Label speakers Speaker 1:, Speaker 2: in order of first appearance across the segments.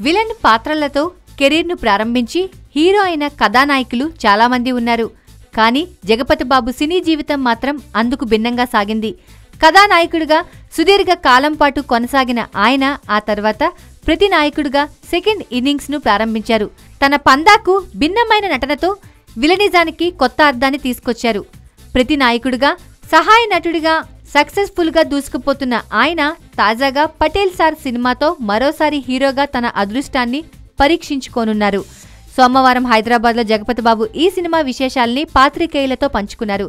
Speaker 1: Villain పాత్రలతో కెరీర్ను ప్రారంభించి హీరో అయిన కథానాయకులు చాలామంది ఉన్నారు. కానీ జగపతిబాబు సినీ జీవితం మాత్రం అందుకు భిన్నంగా సాగింది. కథానాయకుడిగా సుదీర్ఘ కాలం పాటు కొనసాగిన ఆయన ఆ తర్వాత ప్రతి నాయకుడిగా సెకండ్ ఇన్నింగ్స్ను ప్రారంభించారు. తన పందాకు భిన్నమైన నటనతో విలనిజానికి కొత్త అర్థాన్ని తీసుకొచ్చారు. ప్రతి నాయకుడిగా సహాయ నటుడిగా సక్సెస్ఫుల్గా దూసుకుపోతున్న ఆయన తాజాగా పటేల్ సార్ సినిమాతో మరోసారి హీరోగా తన అదృష్టాన్ని పరీక్షించుకోనున్నారు. సోమవారం హైదరాబాద్లో జగపతిబాబు ఈ సినిమా విశేషాల్ని పాత్రికేయులతో పంచుకున్నారు.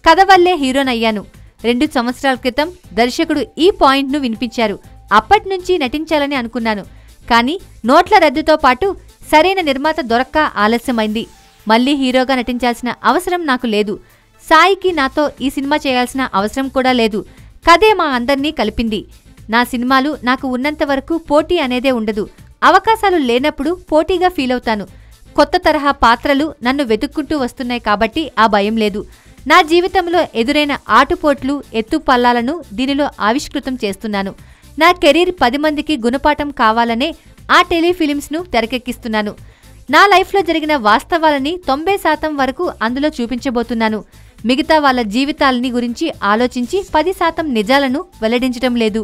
Speaker 1: కథ వల్లే హీరోనయ్యాను. 2 సంవత్సరాల క్రితం దర్శకుడు ఈ పాయింట్ను వినిపించారు. అప్పట్నుంచి నటించాలని అనుకున్నాను. కానీ నోట్ల రద్దుతో పాటు సరైన నిర్మాత దొరక్క ఆలస్యమైంది. మళ్లీ హీరోగా నటించాల్సిన అవసరం నాకు లేదు. సాయికి నాతో ఈ సినిమా చేయాల్సిన అవసరం కూడా లేదు. కథే మా అందర్నీ కలిపింది. నా సినిమాలు నాకు ఉన్నంత వరకు పోటీ అనేదే ఉండదు. అవకాశాలు లేనప్పుడు పోటీగా ఫీలవుతాను. కొత్త తరహా పాత్రలు నన్ను వెతుక్కుంటూ వస్తున్నాయి కాబట్టి ఆ భయం లేదు. నా జీవితంలో ఎదురైన ఆటుపోట్లు ఎత్తుపల్లాలను దీనిలో ఆవిష్కృతం చేస్తున్నాను. నా కెరీర్ 10 మందికి గుణపాఠం కావాలనే ఆ టెలిఫిలిమ్స్ను తెరకెక్కిస్తున్నాను. నా లైఫ్లో జరిగిన వాస్తవాలని 90% వరకు అందులో చూపించబోతున్నాను. మిగతా వాళ్ళ జీవితాలని గురించి ఆలోచించి 10% నిజాలను వెల్లడించడం లేదు.